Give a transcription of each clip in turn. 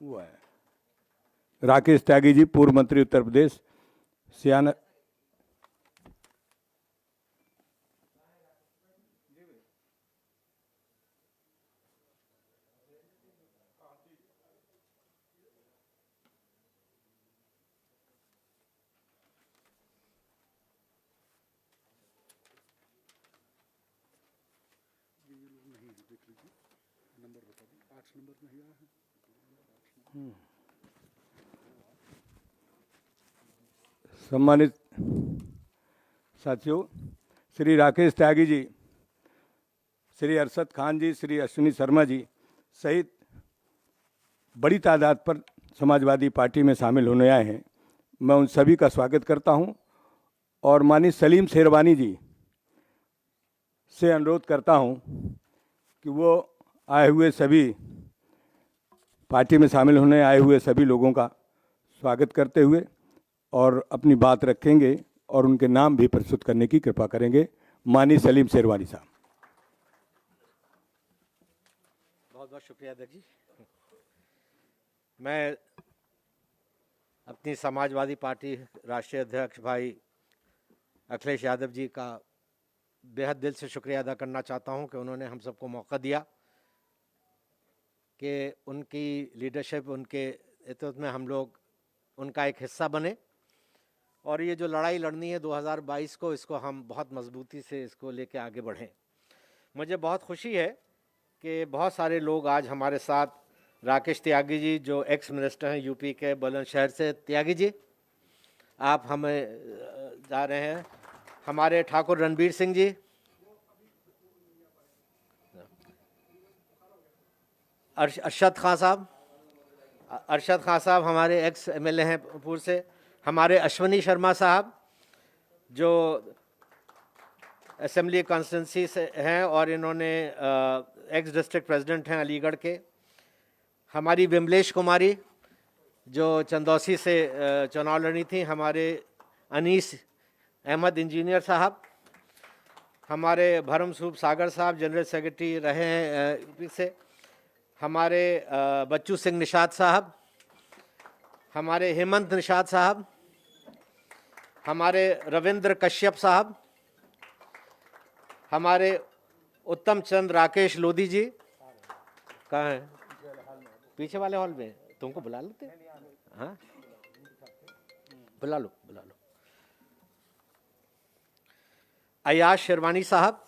हुआ है। राकेश त्यागी जी, पूर्व मंत्री उत्तर प्रदेश, सियान। सम्मानित साथियों, श्री राकेश त्यागी जी, श्री अरशद खान जी, श्री अश्विनी शर्मा जी सहित बड़ी तादाद पर समाजवादी पार्टी में शामिल होने आए हैं। मैं उन सभी का स्वागत करता हूं और माननीय सलीम शेरवानी जी से अनुरोध करता हूं कि वो आए हुए सभी पार्टी में शामिल होने आए हुए सभी लोगों का स्वागत करते हुए और अपनी बात रखेंगे और उनके नाम भी प्रस्तुत करने की कृपा करेंगे। माननीय सलीम शेरवानी साहब। बहुत बहुत शुक्रिया अध्यक्ष जी। मैं अपनी समाजवादी पार्टी राष्ट्रीय अध्यक्ष भाई अखिलेश यादव जी का बेहद दिल से शुक्रिया अदा करना चाहता हूं कि उन्होंने हम सबको मौका दिया कि उनकी लीडरशिप, उनके नेतृत्व में हम लोग उनका एक हिस्सा बने और ये जो लड़ाई लड़नी है 2022 को, इसको हम बहुत मजबूती से इसको लेके आगे बढ़ें। मुझे बहुत खुशी है कि बहुत सारे लोग आज हमारे साथ, राकेश त्यागी जी जो एक्स मिनिस्टर हैं यूपी के बुलंदशहर से, त्यागी जी आप हमें जा रहे हैं, हमारे ठाकुर रणबीर सिंह जी, अरशद खान साहब हमारे एक्स एमएलए हैं पूर्व से, हमारे अश्विनी शर्मा साहब जो असेंबली कॉन्स्टिट्यूंसी से हैं और इन्होंने एक्स डिस्ट्रिक्ट प्रेसिडेंट हैं अलीगढ़ के, हमारी विमलेश कुमारी जो चंदौसी से चुनाव लड़ी थी, हमारे अनीस अहमद इंजीनियर साहब, हमारे भरम सूप सागर साहब जनरल सेक्रेटरी रहे हैं यूपी से, हमारे बच्चू सिंह निषाद साहब, हमारे हेमंत निषाद साहब, हमारे रविंद्र कश्यप साहब, हमारे उत्तम चंद राकेश लोधी जी, कहाँ हैं? पीछे वाले हॉल में, तुमको बुला लेते? हाँ, बुला लो। अयाज शेरवानी साहब,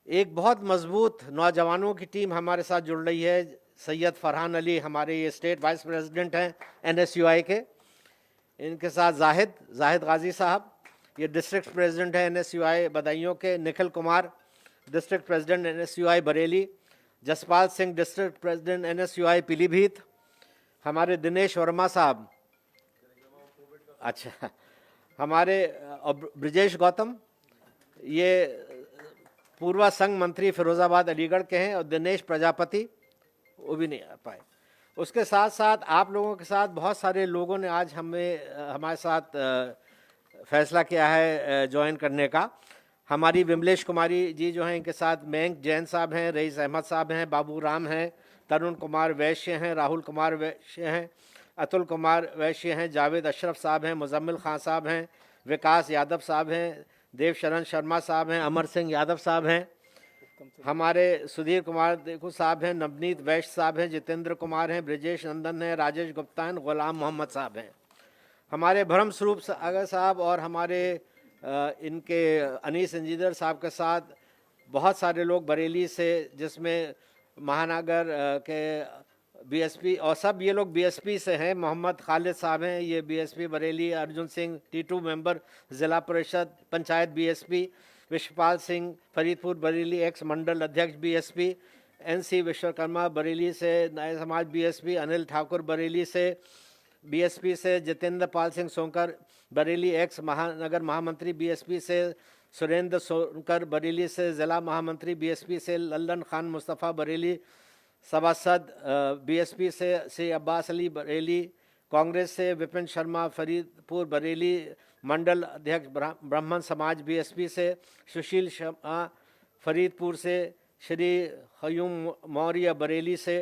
एक बहुत मजबूत नौजवानों की टीम हमारे साथ जुड़ रही है। सैयद फरहान अली हमारे ये स्टेट वाइस प्रेसिडेंट हैं एनएसयूआई के, इनके साथ जाहिद गाजी साहब ये डिस्ट्रिक्ट प्रेसिडेंट हैं एनएसयूआई बदायूं के, Nikhil Kumar district president NSUI Bareilly, Jaspal Singh district president NSUI Pilibhit, हमारे दिनेश वर्मा साहब, अच्छा, हमारे ब्रिजेश गौतम ये पूर्व संघ मंत्री फिरोजाबाद अलीगढ़ के हैं, और दिनेश प्रजापति वो भी नहीं आ पाए। उसके साथ साथ आप लोगों के साथ बहुत सारे लोगों ने आज हमारे साथ फैसला किया है ज्वाइन करने का। हमारी विमलेश कुमारी जी जो हैं, इनके साथ मयंक जैन साहब हैं, रईस अहमद साहब हैं, बाबू राम हैं, तरुण कुमार वैश्य हैं, राहुल कुमार वैश्य हैं, अतुल कुमार वैश्य हैं, जावेद अशरफ साहब हैं, मुजम्मिल खान साहब हैं, विकास यादव साहब हैं, देव शरण शर्मा साहब हैं, अमर सिंह यादव साहब हैं, हमारे सुधीर कुमार देखू साहब हैं, नवनीत वैश्य साहब हैं, जितेंद्र कुमार हैं, ब्रजेश नंदन हैं, राजेश गुप्ता हैं, गुलाम मोहम्मद साहब हैं, हमारे भरम स्वरूप सागर साहब और हमारे इनके अनीस इंजीनियर साहब के साथ बहुत सारे लोग बरेली से, जिसमें महानगर के बीएसपी और सब ये लोग बीएसपी से हैं। मोहम्मद खालिद साहब हैं, ये BSP Bareilly, Arjun Singh T2 member ज़िला परिषद पंचायत बीएसपी, विश्वपाल सिंह फरीदपुर बरेली एक्स मंडल अध्यक्ष बीएसपी, एनसी विश्वकर्मा बरेली से नए समाज बीएसपी, अनिल ठाकुर बरेली से बीएसपी से, जितेंद्र पाल सिंह सोनकर बरेली एक्स महानगर महामंत्री बीएसपी से, सुरेंद्र सोनकर बरेली से ज़िला महामंत्री बीएसपी से, लल्लन खान मुस्तफ़ा बरेली सभासद बीएसपी से अब्बास अली बरेली, कांग्रेस से विपिन शर्मा फरीदपुर बरेली मंडल अध्यक्ष ब्राह्मण समाज बीएसपी से, सुशील शर्मा फरीदपुर से, श्री हयूम मौर्य बरेली से,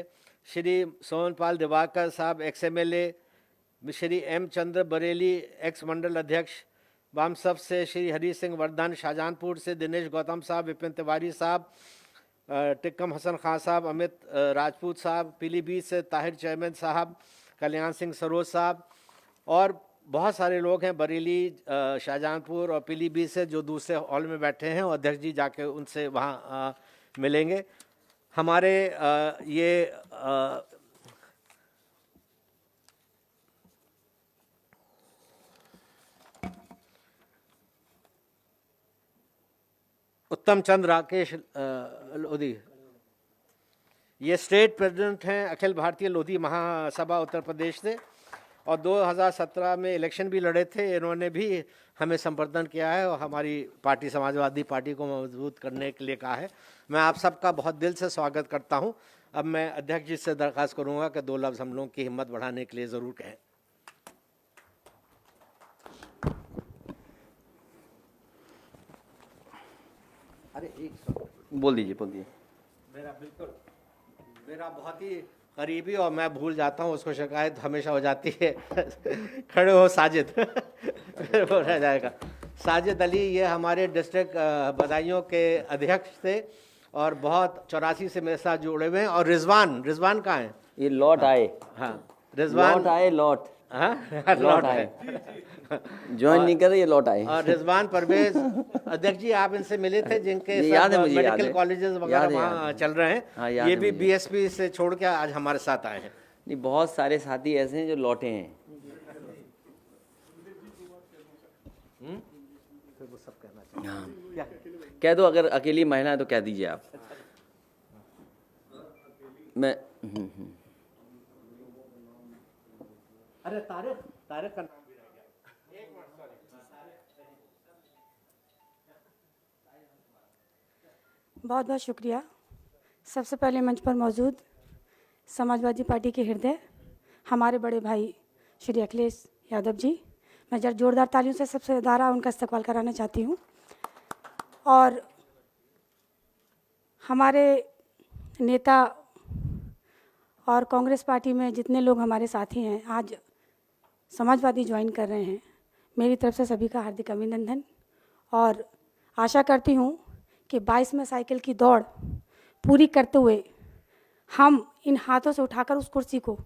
श्री सोमनपाल दिवाकर साहब एक्स MLA, श्री M चंद्र बरेली एक्स मंडल अध्यक्ष वामसप से, श्री हरी सिंह वर्धन शाहजहांपुर से, दिनेश गौतम साहब, विपिन तिवारी साहब, टिक्कम हसन खान साहब, अमित राजपूत साहब, पीलीभीत से ताहिर चेयरमैन साहब, कल्याण सिंह सरोज साहब और बहुत सारे लोग हैं बरेली, शाहजहांपुर और पीलीभीत से जो दूसरे हॉल में बैठे हैं और अध्यक्ष जी जाके उनसे वहाँ मिलेंगे। हमारे ये उत्तम चंद राकेश लोधी, ये स्टेट प्रेसिडेंट हैं अखिल भारतीय लोधी महासभा उत्तर प्रदेश से और 2017 में इलेक्शन भी लड़े थे। इन्होंने भी हमें संपर्धन किया है और हमारी पार्टी समाजवादी पार्टी को मजबूत करने के लिए कहा है। मैं आप सबका बहुत दिल से स्वागत करता हूं। अब मैं अध्यक्ष जी से दरख्वास्त करूंगा कि 2 लफ्ज़ हम लोगों की हिम्मत बढ़ाने के लिए ज़रूर कहें। अरे एक बोल दीजिए मेरा बहुत ही करीबी और मैं भूल जाता हूँ, उसको शिकायत हमेशा हो जाती है। खड़े हो साजिद। फिर वो रह जाएगा। साजिद अली ये हमारे डिस्ट्रिक्ट बदायूं के अध्यक्ष थे और बहुत 84 से मेरे साथ जुड़े हुए हैं। और रिजवान कहाँ है? ये लौट आए। हाँ रिजवान लौट हाँ लौट आए, ज्वाइन नहीं कर रहे, ये लौट आए। और रिजवान परवेज अध्यक्ष जी आप इनसे मिले थे जिनके याद है मुझे, मेडिकल कॉलेजेस वगैरह वहाँ चल रहे हैं। हाँ, याद ये है भी मुझे। BSP से छोड़ के आज हमारे साथ आए हैं। नहीं, बहुत सारे साथी ऐसे हैं जो लौटे हैं। फिर वो सब कहना चाहिए। हाँ, कह दो, अगर अकेली महिला है तो कह दीजिए आप। मैं अरे तारिक का नाम भी रह गया। बहुत बहुत शुक्रिया। सबसे पहले मंच पर मौजूद समाजवादी पार्टी के हृदय हमारे बड़े भाई श्री अखिलेश यादव जी, मैं जरा जोरदार तालियों से सबसे ज़्यादा उनका इस्तकबाल कराना चाहती हूँ। और हमारे नेता और कांग्रेस पार्टी में जितने लोग हमारे साथी हैं आज समाजवादी ज्वाइन कर रहे हैं, मेरी तरफ से सभी का हार्दिक अभिनंदन। और आशा करती हूँ कि 22 में साइकिल की दौड़ पूरी करते हुए हम इन हाथों से उठाकर उस कुर्सी को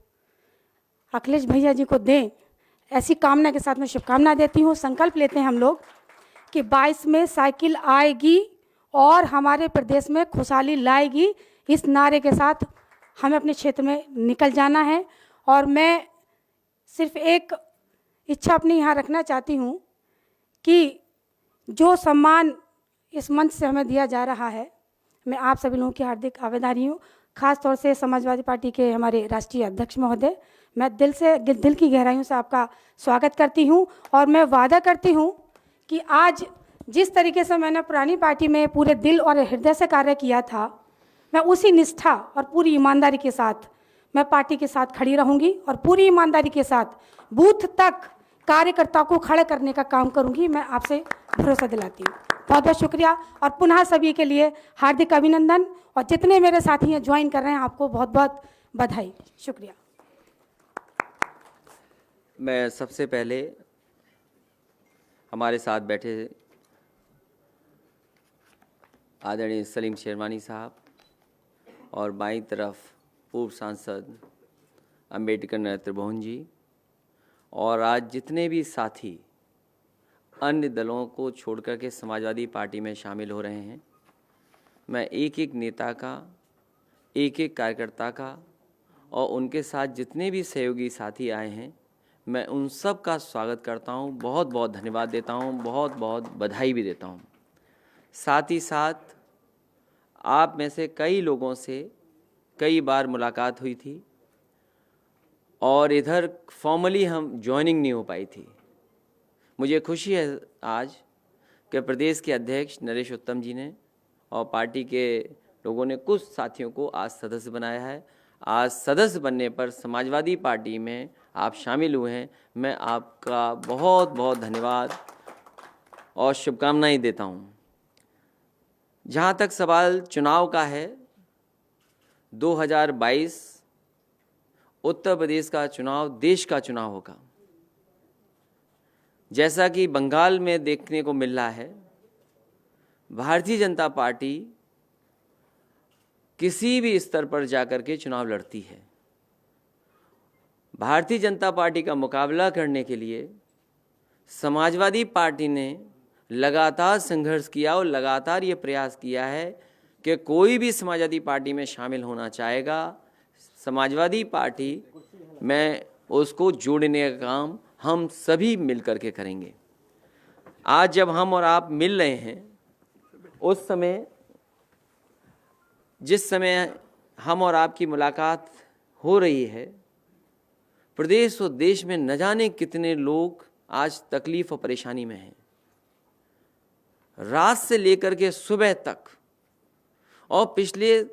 अखिलेश भैया जी को दें, ऐसी कामना के साथ मैं शुभकामना देती हूँ। संकल्प लेते हैं हम लोग कि 22 में साइकिल आएगी और हमारे प्रदेश में खुशहाली लाएगी। इस नारे के साथ हमें अपने क्षेत्र में निकल जाना है। और मैं सिर्फ एक इच्छा अपनी यहाँ रखना चाहती हूँ कि जो सम्मान इस मंच से हमें दिया जा रहा है, मैं आप सभी लोगों की हार्दिक आभारी हूँ। खास तौर से समाजवादी पार्टी के हमारे राष्ट्रीय अध्यक्ष महोदय, मैं दिल की गहराइयों से आपका स्वागत करती हूँ। और मैं वादा करती हूँ कि आज जिस तरीके से मैंने पुरानी पार्टी में पूरे दिल और हृदय से कार्य किया था, मैं उसी निष्ठा और पूरी ईमानदारी के साथ मैं पार्टी के साथ खड़ी रहूँगी और पूरी ईमानदारी के साथ बूथ तक कार्यकर्ताओं को खड़े करने का काम करूँगी। मैं आपसे भरोसा दिलाती हूँ। बहुत बहुत शुक्रिया और पुनः सभी के लिए हार्दिक अभिनंदन। और जितने मेरे साथी हैं ज्वाइन कर रहे हैं, आपको बहुत बहुत बधाई। शुक्रिया। मैं सबसे पहले हमारे साथ बैठे आदरणीय सलीम शेरवानी साहब और बाईं तरफ पूर्व सांसद अम्बेडकर नरेंद्र मोहन जी, और आज जितने भी साथी अन्य दलों को छोड़कर के समाजवादी पार्टी में शामिल हो रहे हैं, मैं एक एक नेता का, एक एक कार्यकर्ता का और उनके साथ जितने भी सहयोगी साथी आए हैं, मैं उन सब का स्वागत करता हूं, बहुत बहुत धन्यवाद देता हूं, बहुत बहुत बधाई भी देता हूं। साथ ही साथ आप में से कई लोगों से कई बार मुलाकात हुई थी और इधर फॉर्मली हम ज्वाइनिंग नहीं हो पाई थी। मुझे खुशी है आज कि प्रदेश के अध्यक्ष नरेश उत्तम जी ने और पार्टी के लोगों ने कुछ साथियों को आज सदस्य बनाया है। आज सदस्य बनने पर समाजवादी पार्टी में आप शामिल हुए हैं, मैं आपका बहुत बहुत धन्यवाद और शुभकामनाएं देता हूं। जहां तक सवाल चुनाव का है, 2022 उत्तर प्रदेश का चुनाव देश का चुनाव होगा। जैसा कि बंगाल में देखने को मिल रहा है, भारतीय जनता पार्टी किसी भी स्तर पर जाकर के चुनाव लड़ती है। भारतीय जनता पार्टी का मुकाबला करने के लिए समाजवादी पार्टी ने लगातार संघर्ष किया और लगातार ये प्रयास किया है कि कोई भी समाजवादी पार्टी में शामिल होना चाहेगा, समाजवादी पार्टी में उसको जोड़ने का काम हम सभी मिलकर के करेंगे। आज जब हम और आप मिल रहे हैं, उस समय जिस समय हम और आपकी मुलाकात हो रही है, प्रदेश और देश में न जाने कितने लोग आज तकलीफ और परेशानी में हैं। रात से लेकर के सुबह तक और पिछले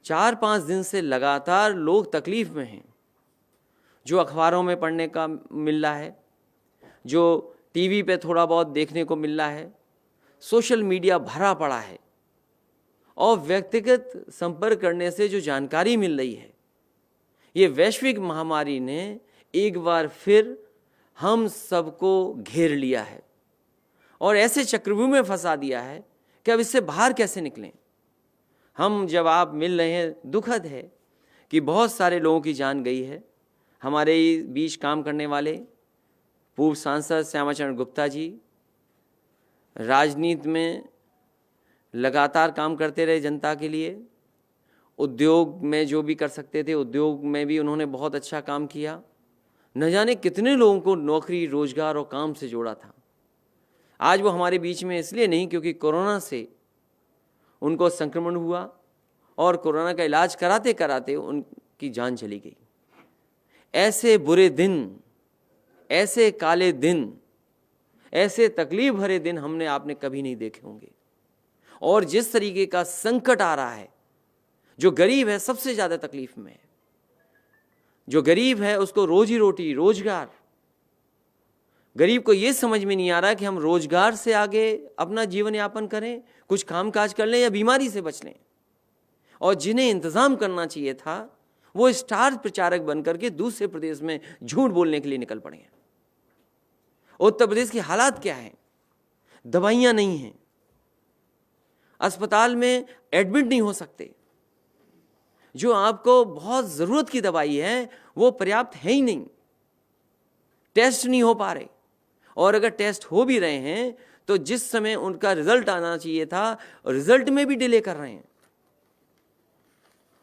4-5 दिन से लगातार लोग तकलीफ में हैं। जो अखबारों में पढ़ने का मिल रहा है, जो टीवी पे थोड़ा बहुत देखने को मिल रहा है, सोशल मीडिया भरा पड़ा है और व्यक्तिगत संपर्क करने से जो जानकारी मिल रही है, ये वैश्विक महामारी ने एक बार फिर हम सबको घेर लिया है और ऐसे चक्रव्यूह में फंसा दिया है कि अब इससे बाहर कैसे निकलें। हम जब आप मिल रहे हैं, दुखद है कि बहुत सारे लोगों की जान गई है। हमारे बीच काम करने वाले पूर्व सांसद श्यामाचरण गुप्ता जी राजनीति में लगातार काम करते रहे जनता के लिए। उद्योग में जो भी कर सकते थे, उद्योग में भी उन्होंने बहुत अच्छा काम किया। न जाने कितने लोगों को नौकरी, रोजगार और काम से जोड़ा था। आज वो हमारे बीच में इसलिए नहीं क्योंकि कोरोना से उनको संक्रमण हुआ और कोरोना का इलाज कराते कराते उनकी जान चली गई। ऐसे बुरे दिन, ऐसे काले दिन, ऐसे तकलीफ भरे दिन हमने आपने कभी नहीं देखे होंगे। और जिस तरीके का संकट आ रहा है, जो गरीब है सबसे ज्यादा तकलीफ में है। जो गरीब है उसको रोजी रोटी, रोजगार, गरीब को यह समझ में नहीं आ रहा कि हम रोजगार से आगे अपना जीवन यापन करें, कुछ काम काज कर लें या बीमारी से बच लें। और जिन्हें इंतजाम करना चाहिए था वो स्टार प्रचारक बनकर के दूसरे प्रदेश में झूठ बोलने के लिए निकल पड़े हैं। उत्तर प्रदेश के हालात क्या हैं? दवाइयां नहीं हैं, अस्पताल में एडमिट नहीं हो सकते, जो आपको बहुत जरूरत की दवाई है वो पर्याप्त है ही नहीं, टेस्ट नहीं हो पा रहे, और अगर टेस्ट हो भी रहे हैं तो जिस समय उनका रिजल्ट आना चाहिए था रिजल्ट में भी डिले कर रहे हैं।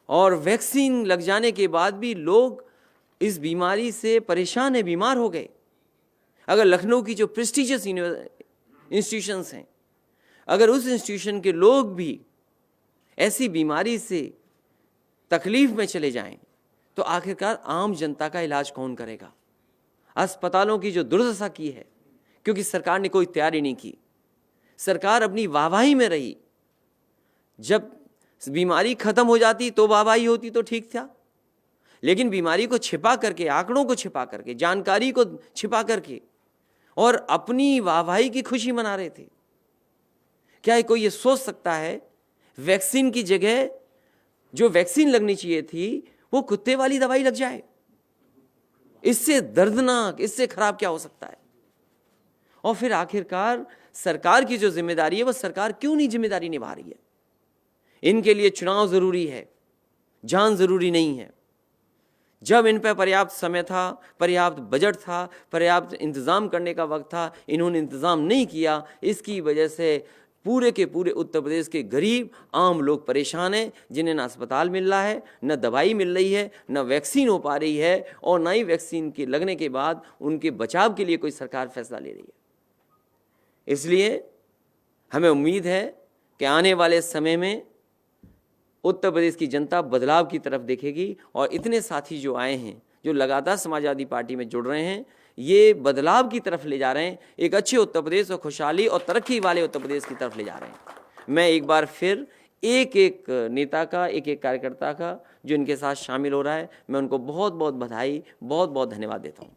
और वैक्सीन लग जाने के बाद भी लोग इस बीमारी से परेशान है, बीमार हो गए। अगर लखनऊ की जो प्रेस्टिजियस इंस्टीट्यूशंस हैं, अगर उस इंस्टीट्यूशन के लोग भी ऐसी बीमारी से तकलीफ में चले जाएं तो आखिरकार आम जनता का इलाज कौन करेगा? अस्पतालों की जो दुर्दशा की है क्योंकि सरकार ने कोई तैयारी नहीं की, सरकार अपनी वाहवाही में रही। जब बीमारी खत्म हो जाती तो वाहवाही होती तो ठीक था, लेकिन बीमारी को छिपा करके, आंकड़ों को छिपा करके, जानकारी को छिपा करके और अपनी वाहवाही की खुशी मना रहे थे। क्या कोई ये सोच सकता है वैक्सीन की जगह जो वैक्सीन लगनी चाहिए थी वो कुत्ते वाली दवाई लग जाए? इससे दर्दनाक, इससे खराब क्या हो सकता है? और फिर आखिरकार सरकार की जो जिम्मेदारी है वो सरकार क्यों नहीं जिम्मेदारी निभा रही है? इनके लिए चुनाव जरूरी है, जान जरूरी नहीं है। जब इन पर पर्याप्त समय था, पर्याप्त बजट था, पर्याप्त इंतजाम करने का वक्त था, इन्होंने इंतजाम नहीं किया। इसकी वजह से पूरे के पूरे उत्तर प्रदेश के गरीब आम लोग परेशान हैं, जिन्हें न अस्पताल मिल रहा है, न दवाई मिल रही है, न वैक्सीन हो पा रही है, और न ही वैक्सीन के लगने के बाद उनके बचाव के लिए कोई सरकार फैसला ले रही है। इसलिए हमें उम्मीद है कि आने वाले समय में उत्तर प्रदेश की जनता बदलाव की तरफ देखेगी और इतने साथी जो आए हैं, जो लगातार समाजवादी पार्टी में जुड़ रहे हैं, ये बदलाव की तरफ ले जा रहे हैं, एक अच्छे उत्तर प्रदेश और खुशहाली और तरक्की वाले उत्तर प्रदेश की तरफ ले जा रहे हैं। मैं एक बार फिर एक एक नेता का, एक एक कार्यकर्ता का जो इनके साथ शामिल हो रहा है, मैं उनको बहुत बहुत बधाई, बहुत बहुत धन्यवाद देता हूँ।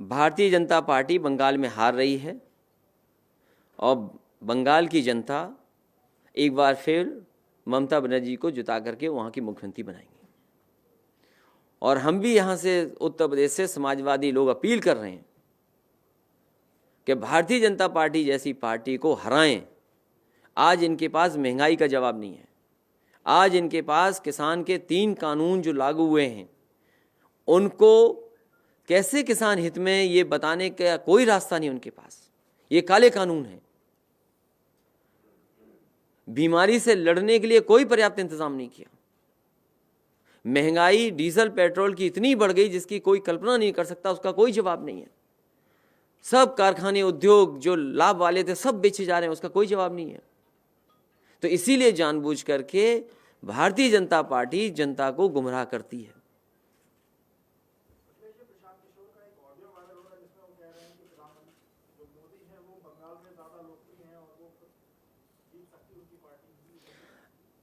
भारतीय जनता पार्टी बंगाल में हार रही है और बंगाल की जनता एक बार फिर ममता बनर्जी को जिता करके वहाँ की मुख्यमंत्री बनाएंगे। और हम भी यहाँ से उत्तर प्रदेश से समाजवादी लोग अपील कर रहे हैं कि भारतीय जनता पार्टी जैसी पार्टी को हराएं। आज इनके पास महंगाई का जवाब नहीं है, आज इनके पास किसान के 3 कानून जो लागू हुए हैं उनको कैसे किसान हित में ये बताने का कोई रास्ता नहीं उनके पास। ये काले कानून हैं। बीमारी से लड़ने के लिए कोई पर्याप्त इंतजाम नहीं किया। महंगाई डीजल पेट्रोल की इतनी बढ़ गई जिसकी कोई कल्पना नहीं कर सकता, उसका कोई जवाब नहीं है। सब कारखाने उद्योग जो लाभ वाले थे सब बेचे जा रहे हैं, उसका कोई जवाब नहीं है। तो इसीलिए जानबूझ करके भारतीय जनता पार्टी जनता को गुमराह करती है।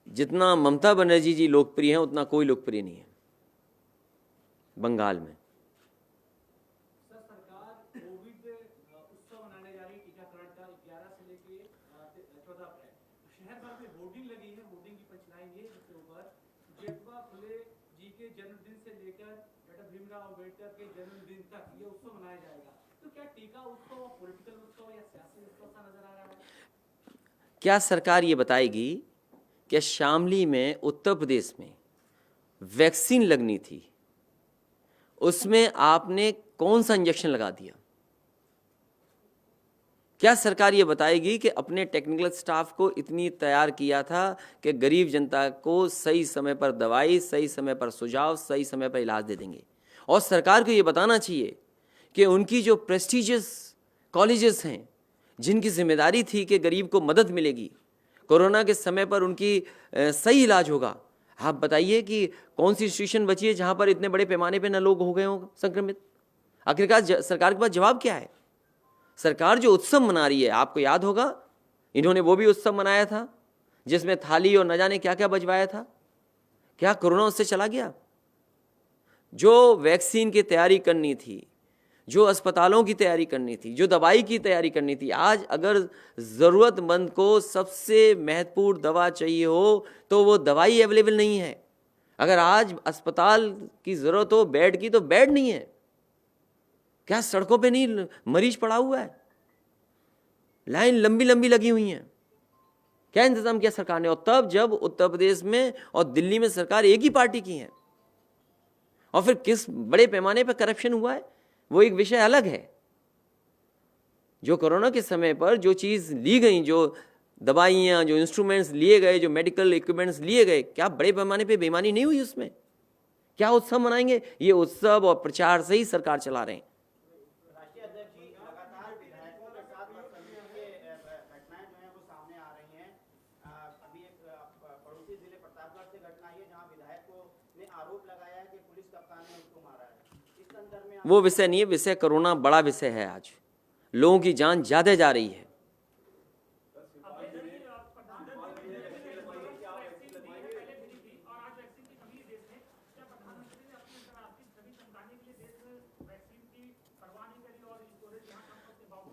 जितना ममता बनर्जी जी लोकप्रिय हैं उतना कोई लोकप्रिय नहीं है बंगाल में। सर, सरकार कोविड उत्सव मनाने जा रही है टीकाकरण का 11 से लेके 14 अप्रैल। शहर भर में होर्डिंग लगी है। होर्डिंग की पंचलाइन ये जिसके ऊपर जेठवा फुले जी के जन्मदिन से लेकर डॉक्टर भीमराव अम्बेडकर के जन्मदिन तक ये उत्सव मनाया जाएगा। तो क्या टीका उत्सव पॉलिटिकल उत्सव या सियासी उत्सव सा नजर आ रहा है? क्या सरकार ये बताएगी कि शामली में उत्तर प्रदेश में वैक्सीन लगनी थी, उसमें आपने कौन सा इंजेक्शन लगा दिया? क्या सरकार ये बताएगी कि अपने टेक्निकल स्टाफ को इतनी तैयार किया था कि गरीब जनता को सही समय पर दवाई, सही समय पर सुझाव, सही समय पर इलाज दे देंगे? और सरकार को ये बताना चाहिए कि उनकी जो प्रेस्टिजियस कॉलेजेस हैं जिनकी जिम्मेदारी थी कि गरीब को मदद मिलेगी, कोरोना के समय पर उनकी सही इलाज होगा। आप बताइए कि कौन सी इंस्टीट्यूशन बची है जहां पर इतने बड़े पैमाने पे न लोग हो गए हों संक्रमित? आखिरकार सरकार के पास जवाब क्या है? सरकार जो उत्सव मना रही है, आपको याद होगा इन्होंने वो भी उत्सव मनाया था जिसमें थाली और न जाने क्या क्या बजवाया था। क्या कोरोना उससे चला गया? जो वैक्सीन की तैयारी करनी थी, जो अस्पतालों की तैयारी करनी थी, जो दवाई की तैयारी करनी थी, आज अगर ज़रूरतमंद को सबसे महत्वपूर्ण दवा चाहिए हो तो वो दवाई अवेलेबल नहीं है। अगर आज अस्पताल की ज़रूरत हो बेड की तो बेड नहीं है। क्या सड़कों पे नहीं मरीज पड़ा हुआ है? लाइन लंबी लंबी लगी हुई है। क्या इंतजाम किया सरकार ने? और तब जब उत्तर प्रदेश में और दिल्ली में सरकार एक ही पार्टी की है। और फिर किस बड़े पैमाने पर करप्शन हुआ है वो एक विषय अलग है। जो कोरोना के समय पर जो चीज़ ली गई, जो दवाइयाँ, जो इंस्ट्रूमेंट्स लिए गए, जो मेडिकल इक्विपमेंट्स लिए गए, क्या बड़े पैमाने पे बेईमानी नहीं हुई उसमें? क्या उत्सव मनाएंगे? ये उत्सव और प्रचार से ही सरकार चला रहे हैं। राष्ट्रीय अध्यक्ष जी, लगातार विधायकों के साथ बदतमीजी के घटनाएं जो हैं वो सामने आ रही हैं। अभी एक पड़ोसी जिले प्रतापगढ़ से घटना आई है जहां विधायकों ने आरोप लगाया है कि पुलिस कप्तान ने उसको मारा है। इस संदर्भ में वो विषय नहीं है। विषय कोरोना बड़ा विषय है। आज लोगों की जान ज्यादा जा रही है।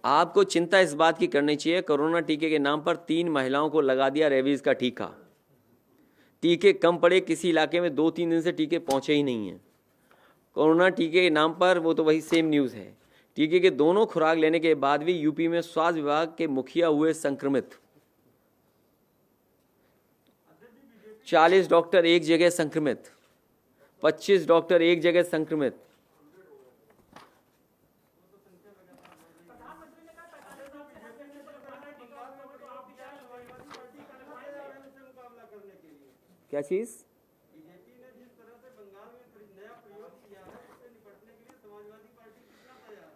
आपको चिंता इस बात की करनी चाहिए, कोरोना टीके के नाम पर 3 महिलाओं को लगा दिया रेबीज का टीका। टीके कम पड़े, किसी इलाके में 2-3 दिन से टीके पहुंचे ही नहीं हैं। कोरोना टीके के नाम पर वो तो वही सेम न्यूज़ है। टीके के दोनों खुराक लेने के बाद भी यूपी में स्वास्थ्य विभाग के मुखिया हुए संक्रमित। 40 डॉक्टर एक जगह संक्रमित, 25 डॉक्टर एक जगह संक्रमित। क्या चीज? बीजेपी ने जिस तरह से बंगाल में नया प्रयोग किया है उससे निपटने के लिए समाजवादी पार्टी कितना तैयार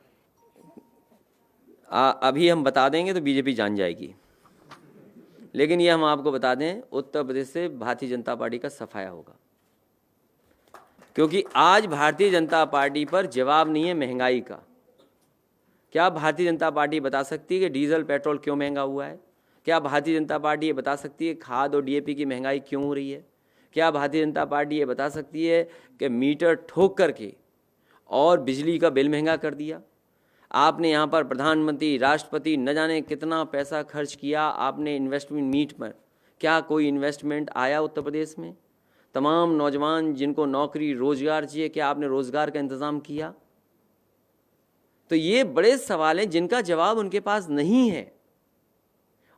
है? अभी हम बता देंगे तो बीजेपी जान जाएगी। लेकिन ये हम आपको बता दें, उत्तर प्रदेश से भारतीय जनता पार्टी का सफाया होगा। क्योंकि आज भारतीय जनता पार्टी पर जवाब नहीं है महंगाई का। क्या भारतीय जनता पार्टी बता सकती है कि डीजल पेट्रोल क्यों महंगा हुआ है? क्या भारतीय जनता पार्टी ये बता सकती है खाद और डीएपी की महंगाई क्यों हो रही है? क्या भारतीय जनता पार्टी ये बता सकती है कि मीटर ठोक करके और बिजली का बिल महंगा कर दिया? आपने यहाँ पर प्रधानमंत्री, राष्ट्रपति, न जाने कितना पैसा खर्च किया आपने इन्वेस्टमेंट मीट पर। क्या कोई इन्वेस्टमेंट आया उत्तर प्रदेश में? तमाम नौजवान जिनको नौकरी रोजगार चाहिए, क्या आपने रोजगार का इंतज़ाम किया? तो ये बड़े सवाल हैं जिनका जवाब उनके पास नहीं है,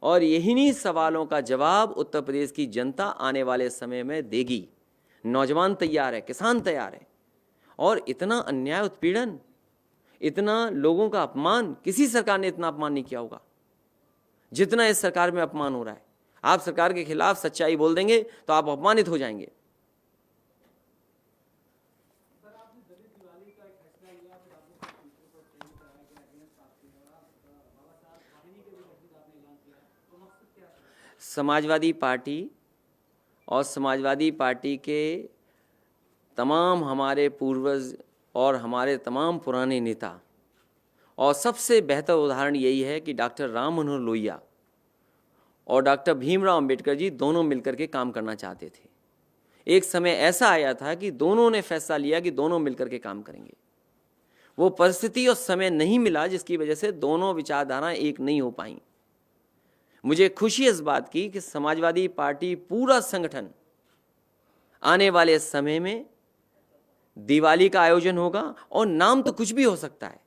और यही सवालों का जवाब उत्तर प्रदेश की जनता आने वाले समय में देगी। नौजवान तैयार है, किसान तैयार है, और इतना अन्याय, उत्पीड़न, इतना लोगों का अपमान, किसी सरकार ने इतना अपमान नहीं किया होगा जितना इस सरकार में अपमान हो रहा है। आप सरकार के खिलाफ सच्चाई बोल देंगे तो आप अपमानित हो जाएंगे। समाजवादी पार्टी और समाजवादी पार्टी के तमाम हमारे पूर्वज और हमारे तमाम पुराने नेता, और सबसे बेहतर उदाहरण यही है कि डॉक्टर राम मनोहर लोहिया और डॉक्टर भीमराव अंबेडकर जी दोनों मिलकर के काम करना चाहते थे। एक समय ऐसा आया था कि दोनों ने फैसला लिया कि दोनों मिलकर के काम करेंगे। वो परिस्थिति और समय नहीं मिला जिसकी वजह से दोनों विचारधाराएं एक नहीं हो पाई। मुझे खुशी इस बात की कि समाजवादी पार्टी पूरा संगठन आने वाले समय में दिवाली का आयोजन होगा, और नाम तो कुछ भी हो सकता है,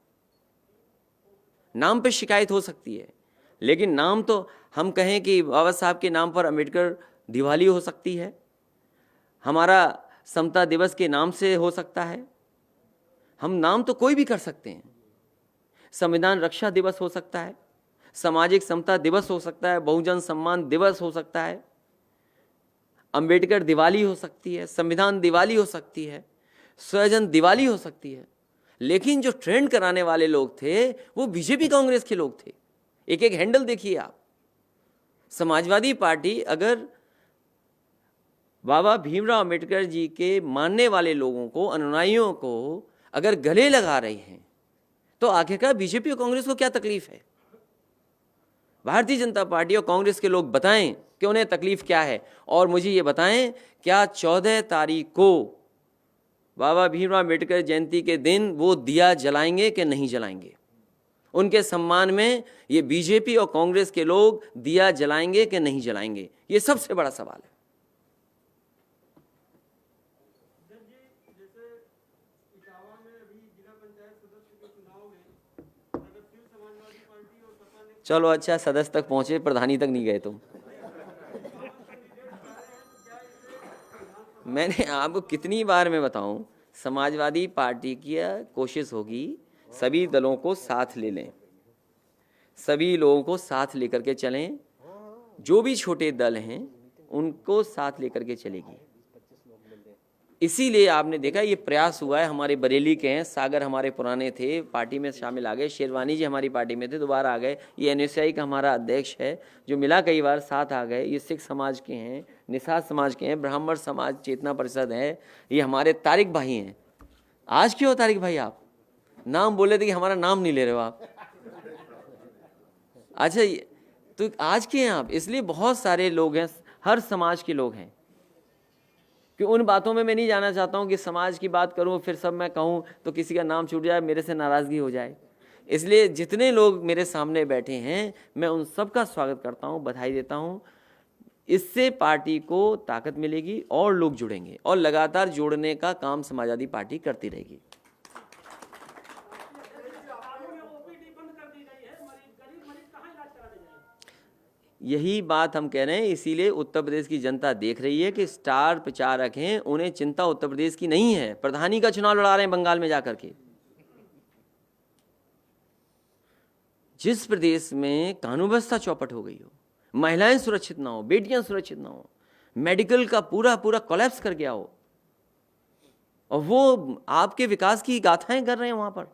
नाम पे शिकायत हो सकती है, लेकिन नाम तो हम कहें कि बाबा साहब के नाम पर अंबेडकर दिवाली हो सकती है, हमारा समता दिवस के नाम से हो सकता है, हम नाम तो कोई भी कर सकते हैं। संविधान रक्षा दिवस हो सकता है, सामाजिक समता दिवस हो सकता है, बहुजन सम्मान दिवस हो सकता है, अंबेडकर दिवाली हो सकती है, संविधान दिवाली हो सकती है, स्वजन दिवाली हो सकती है। लेकिन जो ट्रेंड कराने वाले लोग थे वो बीजेपी कांग्रेस के लोग थे। एक एक हैंडल देखिए आप। समाजवादी पार्टी अगर बाबा भीमराव अंबेडकर जी के मानने वाले लोगों को, अनुयायियों को अगर गले लगा रही हैं, तो आखिरकार बीजेपी और कांग्रेस को क्या तकलीफ है? भारतीय जनता पार्टी और कांग्रेस के लोग बताएं कि उन्हें तकलीफ क्या है, और मुझे ये बताएं क्या 14 तारीख को बाबा भीमराव अंबेडकर जयंती के दिन वो दिया जलाएंगे कि नहीं जलाएंगे? उनके सम्मान में ये बीजेपी और कांग्रेस के लोग दिया जलाएंगे कि नहीं जलाएंगे? ये सबसे बड़ा सवाल है। चलो अच्छा, सदस्य तक पहुंचे, प्रधानी तक नहीं गए तुम। मैंने आपको कितनी बार मैं बताऊं, समाजवादी पार्टी की कोशिश होगी सभी दलों को साथ ले लें, सभी लोगों को साथ लेकर के चलें, जो भी छोटे दल हैं उनको साथ लेकर के चलेगी। इसीलिए आपने देखा ये प्रयास हुआ है। हमारे बरेली के हैं, सागर हमारे पुराने थे, पार्टी में शामिल आ गए, शेरवानी जी हमारी पार्टी में थे, दोबारा आ गए। ये एनएसआई का हमारा अध्यक्ष है जो मिला कई बार, साथ आ गए। ये सिख समाज के हैं, निषाद समाज के हैं, ब्राह्मण समाज चेतना परिषद है, ये हमारे तारिक भाई हैं। आज क्यों तारिक भाई आप नाम बोले थे कि हमारा नाम नहीं ले रहे हो आप? अच्छा, तो आज के हैं आप, इसलिए बहुत सारे लोग हैं, हर समाज के लोग हैं। कि उन बातों में मैं नहीं जाना चाहता हूं कि समाज की बात करूं फिर सब मैं कहूं तो किसी का नाम छूट जाए, मेरे से नाराज़गी हो जाए। इसलिए जितने लोग मेरे सामने बैठे हैं मैं उन सब का स्वागत करता हूं, बधाई देता हूं। इससे पार्टी को ताकत मिलेगी और लोग जुड़ेंगे, और लगातार जोड़ने का काम समाजवादी पार्टी करती रहेगी। यही बात हम कह रहे हैं, इसीलिए उत्तर प्रदेश की जनता देख रही है कि स्टार प्रचारक हैं, उन्हें चिंता उत्तर प्रदेश की नहीं है। प्रधानी का चुनाव लड़ा रहे हैं बंगाल में जाकर के। जिस प्रदेश में कानून व्यवस्था चौपट हो गई हो, महिलाएं सुरक्षित ना हो, बेटियां सुरक्षित ना हो, मेडिकल का पूरा कोलैप्स कर गया हो, और वो आपके विकास की गाथाएं कर रहे हैं वहां पर।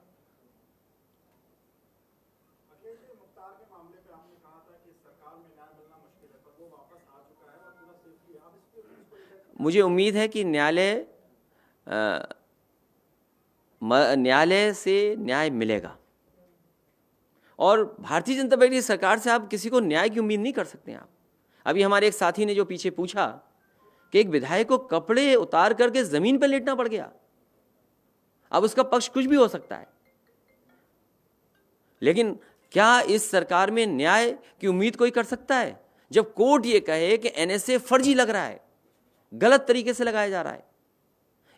मुझे उम्मीद है कि न्यायालय से न्याय मिलेगा, और भारतीय जनता पार्टी सरकार से आप किसी को न्याय की उम्मीद नहीं कर सकते हैं आप। अभी हमारे एक साथी ने जो पीछे पूछा कि एक विधायक को कपड़े उतार करके जमीन पर लेटना पड़ गया, अब उसका पक्ष कुछ भी हो सकता है। लेकिन क्या इस सरकार में न्याय की उम्मीद कोई कर सकता है जब कोर्ट ये कहे कि एनएसए फर्जी लग रहा है, गलत तरीके से लगाया जा रहा है?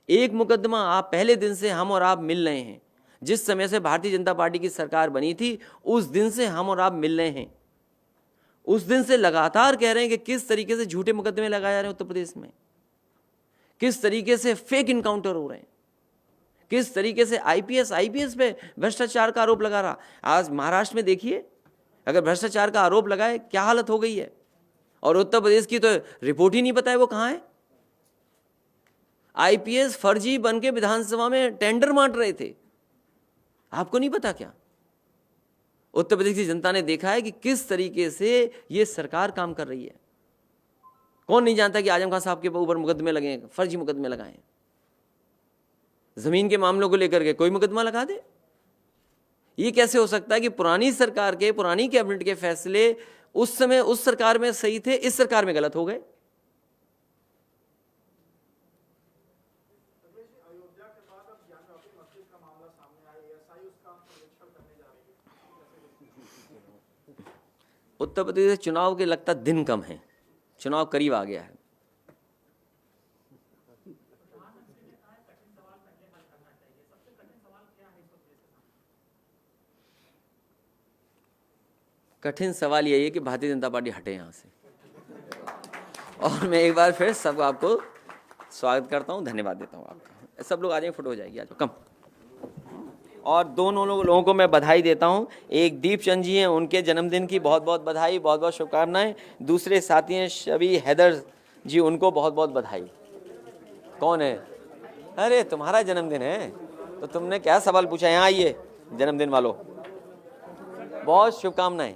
एक मुकदमा आप पहले दिन से हम और आप मिल रहे हैं, जिस समय से भारतीय जनता पार्टी की सरकार बनी थी उस दिन से हम और आप मिल रहे हैं, उस दिन से लगातार कह रहे हैं कि किस तरीके से झूठे मुकदमे लगाए जा रहे हैं उत्तर प्रदेश में, किस तरीके से फेक इनकाउंटर हो रहे हैं, किस तरीके से आईपीएस पे भ्रष्टाचार का आरोप लगा रहा। आज महाराष्ट्र में देखिए, अगर भ्रष्टाचार का आरोप लगाए क्या हालत हो गई है, और उत्तर प्रदेश की तो रिपोर्ट ही नहीं पता है वो कहाँ है। आईपीएस फर्जी बन के विधानसभा में टेंडर बांट रहे थे, आपको नहीं पता क्या? उत्तर प्रदेश की जनता ने देखा है कि किस तरीके से ये सरकार काम कर रही है। कौन नहीं जानता कि आजम खान साहब के ऊपर मुकदमे लगे, फर्जी मुकदमे लगाए। जमीन के मामलों को लेकर के कोई मुकदमा लगा दे। ये कैसे हो सकता है कि पुरानी सरकार के, पुरानी कैबिनेट के फैसले उस समय उस सरकार में सही थे, इस सरकार में गलत हो गए? उत्तर प्रदेश में चुनाव के लगता दिन कम है, चुनाव करीब आ गया है। कठिन सवाल यही है कि भारतीय जनता पार्टी हटे यहाँ से। और मैं एक बार फिर सब आपको स्वागत करता हूँ, धन्यवाद देता हूँ आपका। सब लोग आ जाएंगे, फोटो हो जाएगी, आ जाओ कम। और दोनों लोगों को मैं बधाई देता हूं। एक दीपचंद जी हैं, उनके जन्मदिन की बहुत बहुत बधाई, बहुत बहुत शुभकामनाएं। दूसरे साथी हैं शबी हैदर जी, उनको बहुत बहुत बधाई। कौन है? अरे तुम्हारा जन्मदिन है तो तुमने क्या सवाल पूछा? यहाँ आइए जन्मदिन वालों, बहुत शुभकामनाएं।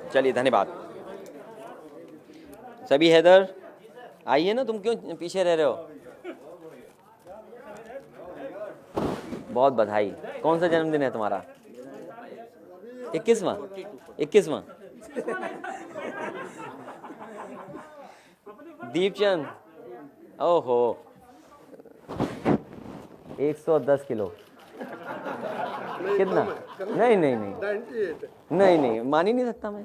चलिए धन्यवाद। सभी हैदर आइए ना, तुम क्यों पीछे रह रहे हो? बहुत बधाई। कौन सा जन्मदिन है तुम्हारा? 21वां। दीपचंद, ओहो 110 किलो। कितना? नहीं मान ही नहीं सकता मैं।